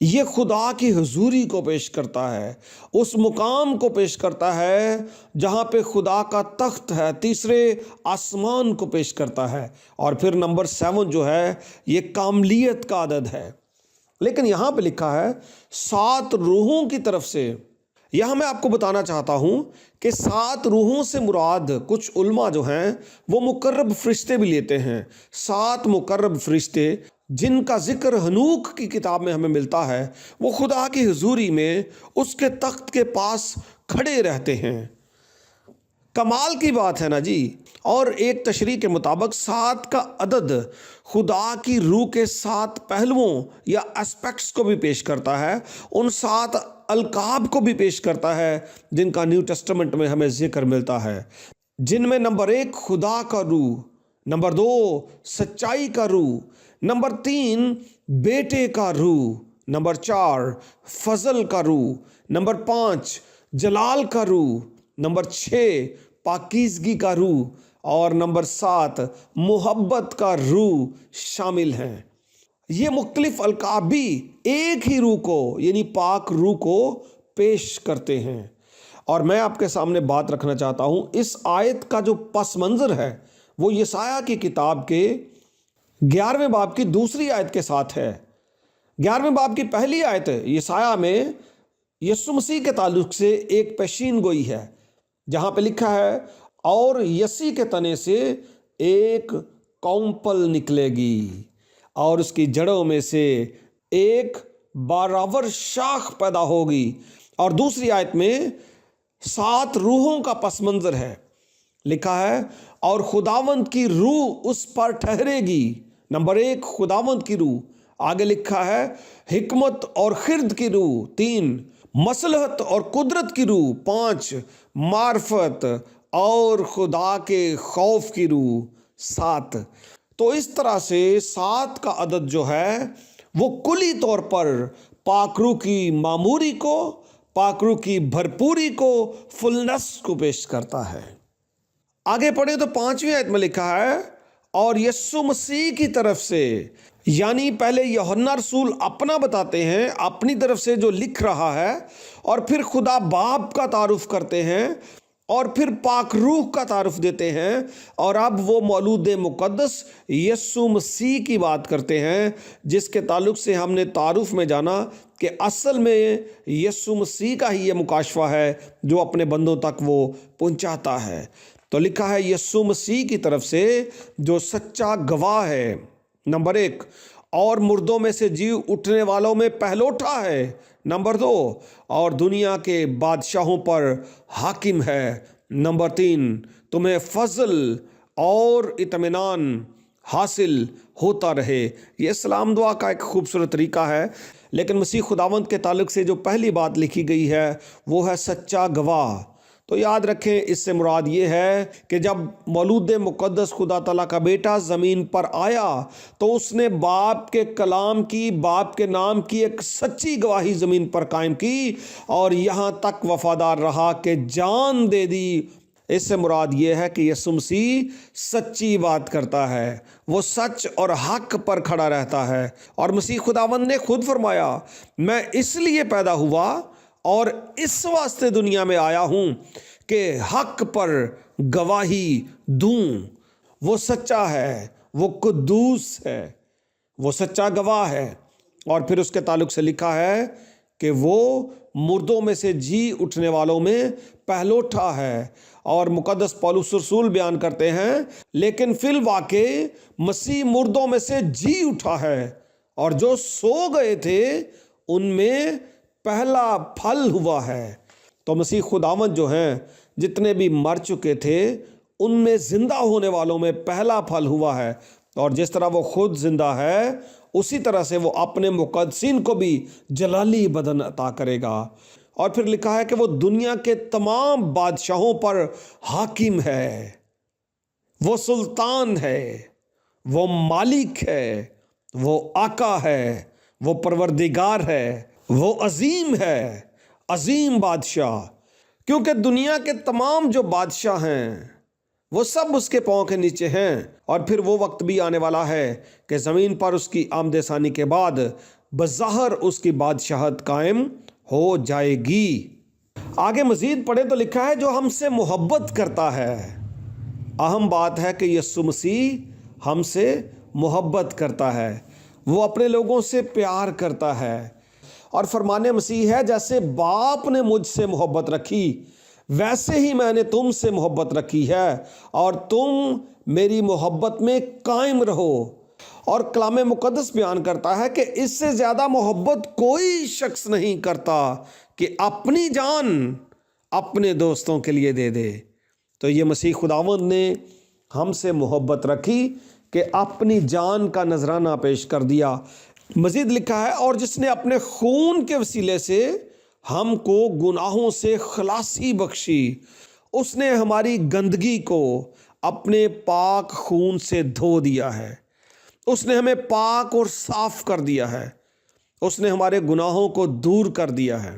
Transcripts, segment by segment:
یہ خدا کی حضوری کو پیش کرتا ہے، اس مقام کو پیش کرتا ہے جہاں پہ خدا کا تخت ہے، تیسرے آسمان کو پیش کرتا ہے۔ اور پھر نمبر 7 جو ہے یہ کاملیت کا عدد ہے۔ لیکن یہاں پہ لکھا ہے 7 روحوں کی طرف سے۔ یہاں میں آپ کو بتانا چاہتا ہوں کہ 7 روحوں سے مراد کچھ علماء جو ہیں وہ مقرب فرشتے بھی لیتے ہیں۔ 7 مقرب فرشتے جن کا ذکر ہنوک کی کتاب میں ہمیں ملتا ہے، وہ خدا کی حضوری میں اس کے تخت کے پاس کھڑے رہتے ہیں۔ کمال کی بات ہے نا جی۔ اور ایک تشریح کے مطابق 7 کا عدد خدا کی روح کے 7 پہلوؤں یا اسپیکٹس کو بھی پیش کرتا ہے، ان 7 القاب کو بھی پیش کرتا ہے جن کا نیو ٹیسٹمنٹ میں ہمیں ذکر ملتا ہے، جن میں نمبر 1 خدا کا روح، نمبر 2 سچائی کا روح، نمبر 3 بیٹے کا روح، نمبر 4 فضل کا روح، نمبر 5 جلال کا روح، نمبر 6 پاکیزگی کا روح، اور نمبر 7 محبت کا روح شامل ہیں۔ یہ مختلف القاب بھی ایک ہی روح کو یعنی پاک روح کو پیش کرتے ہیں۔ اور میں آپ کے سامنے بات رکھنا چاہتا ہوں، اس آیت کا جو پس منظر ہے وہ یسایہ کی کتاب کے 11ویں باب کی دوسری آیت کے ساتھ ہے۔ 11ویں باب کی پہلی آیت یسایہ میں یسوع مسیح کے تعلق سے ایک پیشین گوئی ہے، جہاں پہ لکھا ہے اور یسی کے تنے سے ایک کونپل نکلے گی اور اس کی جڑوں میں سے ایک باراور شاخ پیدا ہوگی۔ اور دوسری آیت میں 7 روحوں کا پس منظر ہے، لکھا ہے اور خداوند کی روح اس پر ٹھہرے گی۔ نمبر 1 خداوند کی روح، آگے لکھا ہے حکمت اور خرد کی روح، 3 مصلحت اور قدرت کی روح، 5 معرفت اور خدا کے خوف کی روح، 7۔ تو اس طرح سے 7 کا عدد جو ہے وہ کلی طور پر پاک روح کی معموری کو، پاک روح کی بھرپوری کو، فلنس کو پیش کرتا ہے۔ آگے پڑھیں تو 5ویں آیت میں لکھا ہے اور یسوع مسیح کی طرف سے، یعنی پہلے یوحنا رسول اپنا بتاتے ہیں، اپنی طرف سے جو لکھ رہا ہے، اور پھر خدا باپ کا تعارف کرتے ہیں، اور پھر پاک روح کا تعارف دیتے ہیں، اور اب وہ مولود مقدس یسوع مسیح کی بات کرتے ہیں، جس کے تعلق سے ہم نے تعارف میں جانا کہ اصل میں یسوع مسیح کا ہی یہ مکاشفہ ہے جو اپنے بندوں تک وہ پہنچاتا ہے۔ تو لکھا ہے یسوع مسیح کی طرف سے جو سچا گواہ ہے، نمبر 1 اور مردوں میں سے جی اٹھنے والوں میں پہلوٹا ہے، نمبر 2 اور دنیا کے بادشاہوں پر حاکم ہے، نمبر 3 تمہیں فضل اور اطمینان حاصل ہوتا رہے۔ یہ سلام دعا کا ایک خوبصورت طریقہ ہے، لیکن مسیح خداوند کے تعلق سے جو پہلی بات لکھی گئی ہے وہ ہے سچا گواہ۔ تو یاد رکھیں اس سے مراد یہ ہے کہ جب مولود مقدس خدا تعالیٰ کا بیٹا زمین پر آیا تو اس نے باپ کے کلام کی، باپ کے نام کی ایک سچی گواہی زمین پر قائم کی، اور یہاں تک وفادار رہا کہ جان دے دی۔ اس سے مراد یہ ہے کہ یسوع مسیح سچی بات کرتا ہے، وہ سچ اور حق پر کھڑا رہتا ہے۔ اور مسیح خداوند نے خود فرمایا، میں اس لیے پیدا ہوا اور اس واسطے دنیا میں آیا ہوں کہ حق پر گواہی دوں۔ وہ سچا ہے، وہ قدوس ہے، وہ سچا گواہ ہے۔ اور پھر اس کے تعلق سے لکھا ہے کہ وہ مردوں میں سے جی اٹھنے والوں میں پہلوٹا ہے۔ اور مقدس پولس رسول بیان کرتے ہیں لیکن فی الواقع مسیح مردوں میں سے جی اٹھا ہے، اور جو سو گئے تھے ان میں پہلا پھل ہوا ہے۔ تو مسیح خداوند جو ہیں جتنے بھی مر چکے تھے ان میں زندہ ہونے والوں میں پہلا پھل ہوا ہے، اور جس طرح وہ خود زندہ ہے اسی طرح سے وہ اپنے مقدسین کو بھی جلالی بدن عطا کرے گا۔ اور پھر لکھا ہے کہ وہ دنیا کے تمام بادشاہوں پر حاکم ہے، وہ سلطان ہے، وہ مالک ہے، وہ آقا ہے، وہ پروردگار ہے، وہ عظیم ہے، عظیم بادشاہ۔ کیونکہ دنیا کے تمام جو بادشاہ ہیں وہ سب اس کے پاؤں کے نیچے ہیں، اور پھر وہ وقت بھی آنے والا ہے کہ زمین پر اس کی آمد ثانی کے بعد بظاہر اس کی بادشاہت قائم ہو جائے گی۔ آگے مزید پڑھیں تو لکھا ہے جو ہم سے محبت کرتا ہے۔ اہم بات ہے کہ یسوع مسیح ہم سے محبت کرتا ہے، وہ اپنے لوگوں سے پیار کرتا ہے، اور فرمان مسیح ہے جیسے باپ نے مجھ سے محبت رکھی ویسے ہی میں نے تم سے محبت رکھی ہے، اور تم میری محبت میں قائم رہو۔ اور کلام مقدس بیان کرتا ہے کہ اس سے زیادہ محبت کوئی شخص نہیں کرتا کہ اپنی جان اپنے دوستوں کے لیے دے دے۔ تو یہ مسیح خداوند نے ہم سے محبت رکھی کہ اپنی جان کا نذرانہ پیش کر دیا۔ مزید لکھا ہے اور جس نے اپنے خون کے وسیلے سے ہم کو گناہوں سے خلاصی بخشی، اس نے ہماری گندگی کو اپنے پاک خون سے دھو دیا ہے۔ اس نے ہمیں پاک اور صاف کر دیا ہے، اس نے ہمارے گناہوں کو دور کر دیا ہے۔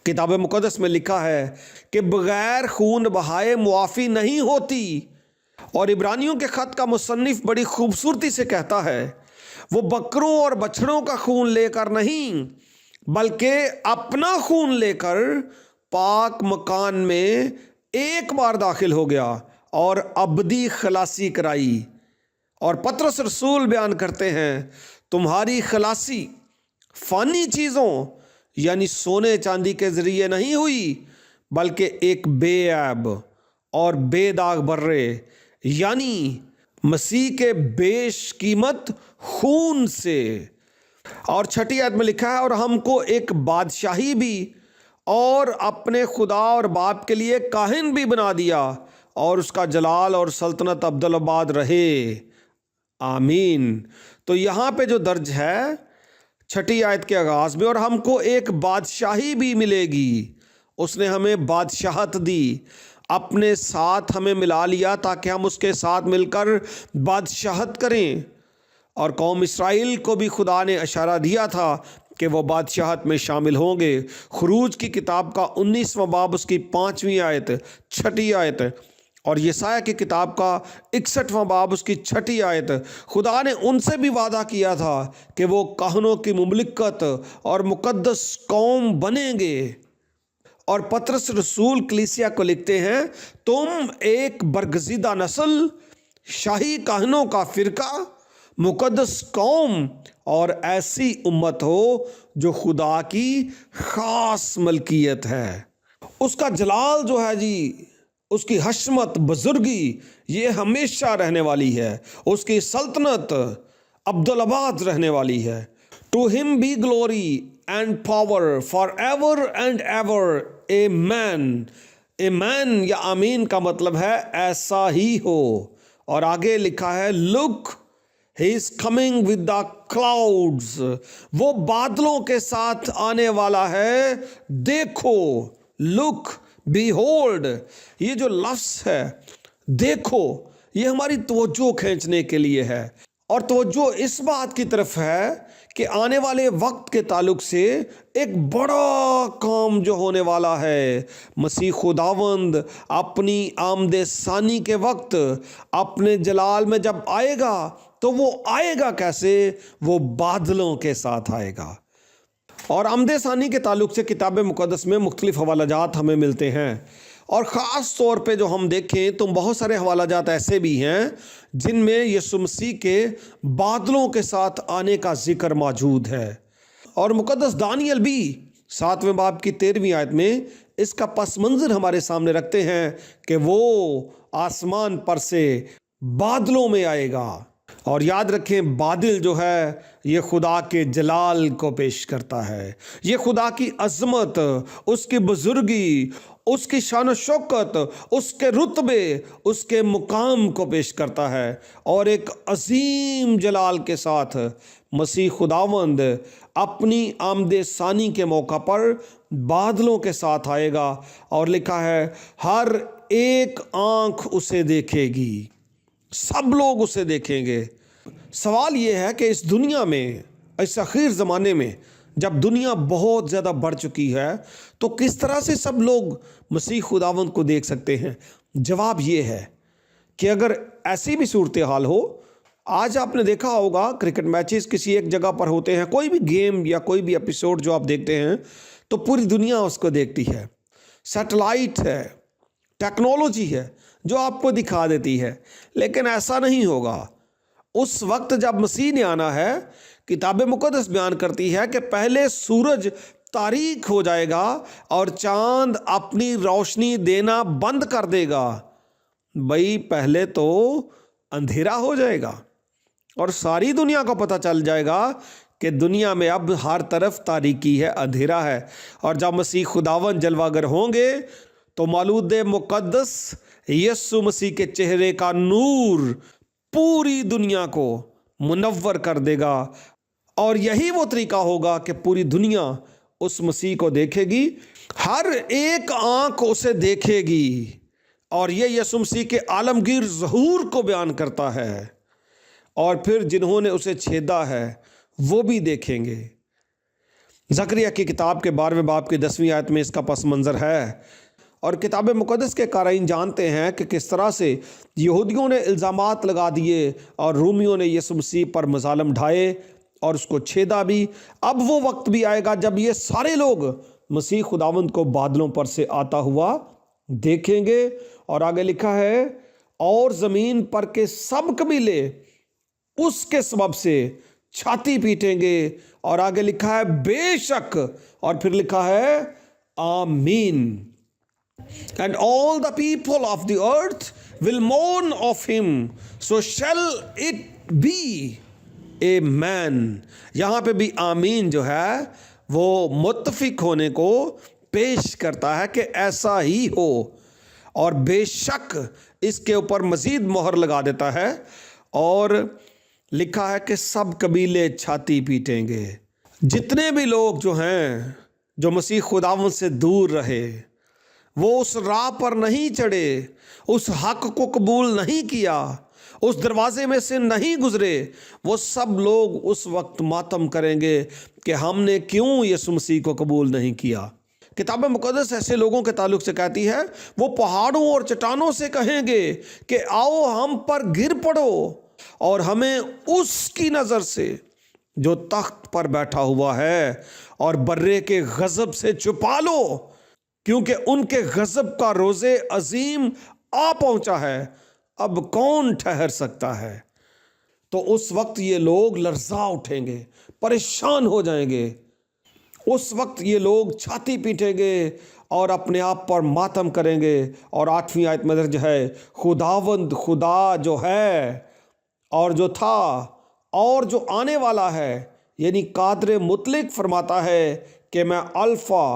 کتاب مقدس میں لکھا ہے کہ بغیر خون بہائے معافی نہیں ہوتی، اور عبرانیوں کے خط کا مصنف بڑی خوبصورتی سے کہتا ہے وہ بکروں اور بچھڑوں کا خون لے کر نہیں بلکہ اپنا خون لے کر پاک مکان میں ایک بار داخل ہو گیا اور ابدی خلاصی کرائی۔ اور پطرس رسول بیان کرتے ہیں تمہاری خلاصی فانی چیزوں یعنی سونے چاندی کے ذریعے نہیں ہوئی، بلکہ ایک بے عیب اور بے داغ برے یعنی مسیح کے بیش قیمت خون سے۔ اور 6 آیت میں لکھا ہے اور ہم کو ایک بادشاہی بھی اور اپنے خدا اور باپ کے لیے کاہن بھی بنا دیا، اور اس کا جلال اور سلطنت ابدالآباد رہے، آمین۔ تو یہاں پہ جو درج ہے 6 آیت کے آغاز میں، اور ہم کو ایک بادشاہی بھی ملے گی، اس نے ہمیں بادشاہت دی، اپنے ساتھ ہمیں ملا لیا تاکہ ہم اس کے ساتھ مل کر بادشاہت کریں۔ اور قوم اسرائیل کو بھی خدا نے اشارہ دیا تھا کہ وہ بادشاہت میں شامل ہوں گے۔ خروج کی کتاب کا 19واں باب اس کی 5ویں آیت 6 آیت، اور یسایہ کی کتاب کا 61واں باب اس کی 6 آیت، خدا نے ان سے بھی وعدہ کیا تھا کہ وہ کاہنوں کی مملکت اور مقدس قوم بنیں گے۔ اور پطرس رسول کلیسیا کو لکھتے ہیں تم ایک برگزیدہ نسل، شاہی کاہنوں کا فرقہ، مقدس قوم اور ایسی امت ہو جو خدا کی خاص ملکیت ہے۔ اس کا جلال جو ہے جی، اس کی حشمت بزرگی یہ ہمیشہ رہنے والی ہے، اس کی سلطنت ابدالآباد رہنے والی ہے۔ To him be glory and power for ever and ever, آمین۔ آمین یا آمین کا مطلب ہے ایسا ہی ہو۔ اور آگے لکھا ہے لک He is coming with the clouds، وہ بادلوں کے ساتھ آنے والا ہے، دیکھو، look، behold، یہ جو لفظ ہے دیکھو یہ ہماری توجہ کھینچنے کے لیے ہے، اور توجہ اس بات کی طرف ہے کہ آنے والے وقت کے تعلق سے ایک بڑا کام جو ہونے والا ہے، مسیح خداوند اپنی آمد ثانی کے وقت اپنے جلال میں جب آئے گا تو وہ آئے گا کیسے؟ وہ بادلوں کے ساتھ آئے گا۔ اور آمد ثانی کے تعلق سے کتاب مقدس میں مختلف حوالہ جات ہمیں ملتے ہیں، اور خاص طور پہ جو ہم دیکھیں تو بہت سارے حوالہ جات ایسے بھی ہیں جن میں یسوع مسیح کے بادلوں کے ساتھ آنے کا ذکر موجود ہے۔ اور مقدس دانیل بھی 7ویں باب کی 13ویں آیت میں اس کا پس منظر ہمارے سامنے رکھتے ہیں کہ وہ آسمان پر سے بادلوں میں آئے گا۔ اور یاد رکھیں بادل جو ہے یہ خدا کے جلال کو پیش کرتا ہے، یہ خدا کی عظمت، اس کی بزرگی، اس کی شان و شوکت، اس کے رتبے، اس کے مقام کو پیش کرتا ہے۔ اور ایک عظیم جلال کے ساتھ مسیح خداوند اپنی آمد ثانی کے موقع پر بادلوں کے ساتھ آئے گا، اور لکھا ہے ہر ایک آنکھ اسے دیکھے گی، سب لوگ اسے دیکھیں گے۔ سوال یہ ہے کہ اس دنیا میں، اس اخیر زمانے میں جب دنیا بہت زیادہ بڑھ چکی ہے تو کس طرح سے سب لوگ مسیح خداوند کو دیکھ سکتے ہیں؟ جواب یہ ہے کہ اگر ایسی بھی صورتحال ہو، آج آپ نے دیکھا ہوگا کرکٹ میچز کسی ایک جگہ پر ہوتے ہیں، کوئی بھی گیم یا کوئی بھی ایپیسوڈ جو آپ دیکھتے ہیں تو پوری دنیا اس کو دیکھتی ہے. سیٹلائٹ ہے، ٹیکنالوجی ہے جو آپ کو دکھا دیتی ہے. لیکن ایسا نہیں ہوگا. اس وقت جب مسیح نے آنا ہے، کتاب مقدس بیان کرتی ہے کہ پہلے سورج تاریک ہو جائے گا اور چاند اپنی روشنی دینا بند کر دے گا. بھائی پہلے تو اندھیرا ہو جائے گا اور ساری دنیا کو پتہ چل جائے گا کہ دنیا میں اب ہر طرف تاریکی ہے، اندھیرا ہے. اور جب مسیح خداوند جلوہ گر ہوں گے تو مولود مقدس یسوع مسیح کے چہرے کا نور پوری دنیا کو منور کر دے گا. اور یہی وہ طریقہ ہوگا کہ پوری دنیا اس مسیح کو دیکھے گی، ہر ایک آنکھ اسے دیکھے گی. اور یہ یسوع مسیح کے عالمگیر ظہور کو بیان کرتا ہے. اور پھر جنہوں نے اسے چھیدا ہے وہ بھی دیکھیں گے. زکریا کی کتاب کے 12ویں باب کی 10ویں آیت میں اس کا پس منظر ہے. اور کتاب مقدس کے قارئین جانتے ہیں کہ کس طرح سے یہودیوں نے الزامات لگا دیے اور رومیوں نے یسوع مسیح پر مظالم ڈھائے اور اس کو چھیدا بھی. اب وہ وقت بھی آئے گا جب یہ سارے لوگ مسیح خداوند کو بادلوں پر سے آتا ہوا دیکھیں گے. اور آگے لکھا ہے اور زمین پر کے سب قبیلے اس کے سبب سے چھاتی پیٹیں گے. اور آگے لکھا ہے بے شک، اور پھر لکھا ہے آمین. And all the people of the earth will mourn of him, so shall it be. Amen. یہاں پہ بھی آمین جو ہے وہ متفق ہونے کو پیش کرتا ہے کہ ایسا ہی ہو، اور بے شک اس کے اوپر مزید مہر لگا دیتا ہے اور لکھا ہے کہ سب قبیلے چھاتی پیٹیں گے. جتنے بھی لوگ جو ہیں جو مسیح خداوند سے دور رہے، وہ اس راہ پر نہیں چڑھے، اس حق کو قبول نہیں کیا، اس دروازے میں سے نہیں گزرے، وہ سب لوگ اس وقت ماتم کریں گے کہ ہم نے کیوں یسوع مسیح کو قبول نہیں کیا. کتاب مقدس ایسے لوگوں کے تعلق سے کہتی ہے وہ پہاڑوں اور چٹانوں سے کہیں گے کہ آؤ ہم پر گر پڑو اور ہمیں اس کی نظر سے جو تخت پر بیٹھا ہوا ہے اور برے کے غضب سے چھپا لو، کیونکہ ان کے غضب کا روز عظیم آ پہنچا ہے، اب کون ٹھہر سکتا ہے. تو اس وقت یہ لوگ لرزا اٹھیں گے، پریشان ہو جائیں گے. اس وقت یہ لوگ چھاتی پیٹیں گے اور اپنے آپ پر ماتم کریں گے. اور 8ویں آیت میں درج ہے خداوند خدا جو ہے اور جو تھا اور جو آنے والا ہے، یعنی قادر مطلق فرماتا ہے کہ میں الفا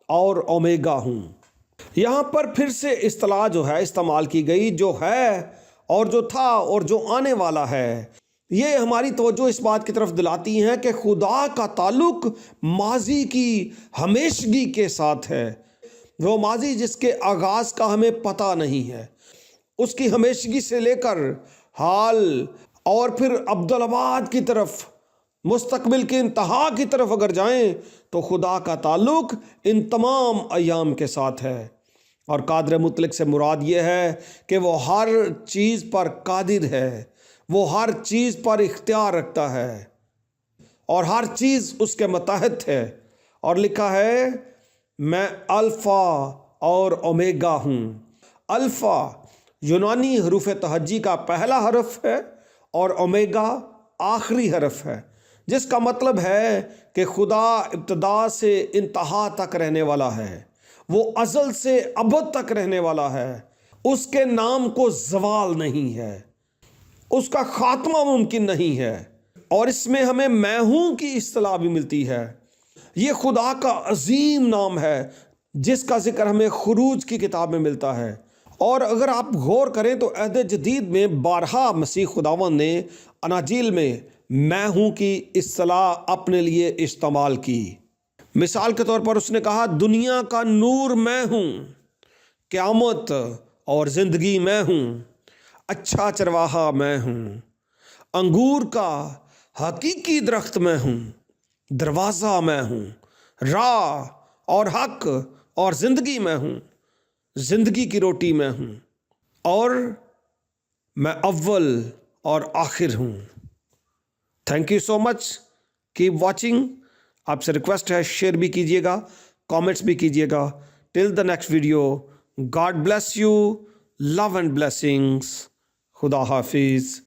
اور اومیگا ہوں. یہاں پر پھر سے اصطلاح جو ہے استعمال کی گئی، جو ہے اور جو تھا اور جو آنے والا ہے. یہ ہماری توجہ اس بات کی طرف دلاتی ہے کہ خدا کا تعلق ماضی کی ہمیشگی کے ساتھ ہے. وہ ماضی جس کے آغاز کا ہمیں پتہ نہیں ہے، اس کی ہمیشگی سے لے کر حال اور پھر عبدالآباد کی طرف، مستقبل کے انتہا کی طرف اگر جائیں تو خدا کا تعلق ان تمام ایام کے ساتھ ہے. اور قادر مطلق سے مراد یہ ہے کہ وہ ہر چیز پر قادر ہے، وہ ہر چیز پر اختیار رکھتا ہے اور ہر چیز اس کے متحد ہے. اور لکھا ہے میں الفا اور اومیگا ہوں. الفا یونانی حروف تہجی کا پہلا حرف ہے اور اومیگا آخری حرف ہے، جس کا مطلب ہے کہ خدا ابتدا سے انتہا تک رہنے والا ہے، وہ ازل سے ابد تک رہنے والا ہے. اس کے نام کو زوال نہیں ہے، اس کا خاتمہ ممکن نہیں ہے. اور اس میں ہمیں میں ہوں کی اصطلاح بھی ملتی ہے. یہ خدا کا عظیم نام ہے جس کا ذکر ہمیں خروج کی کتاب میں ملتا ہے. اور اگر آپ غور کریں تو عہد جدید میں بارہا مسیح خداوند نے اناجیل میں ہوں کی اصطلاح اپنے لیے استعمال کی. مثال کے طور پر اس نے کہا دنیا کا نور میں ہوں، قیامت اور زندگی میں ہوں، اچھا چرواہا میں ہوں، انگور کا حقیقی درخت میں ہوں، دروازہ میں ہوں، راہ اور حق اور زندگی میں ہوں، زندگی کی روٹی میں ہوں، اور میں اول اور آخر ہوں۔ Thank you so much, keep watching. آپ سے ریکویسٹ ہے شیئر بھی کیجیے گا، کامنٹس بھی کیجیے گا۔ Till the next video, God bless you, love and blessings, خدا حافظ۔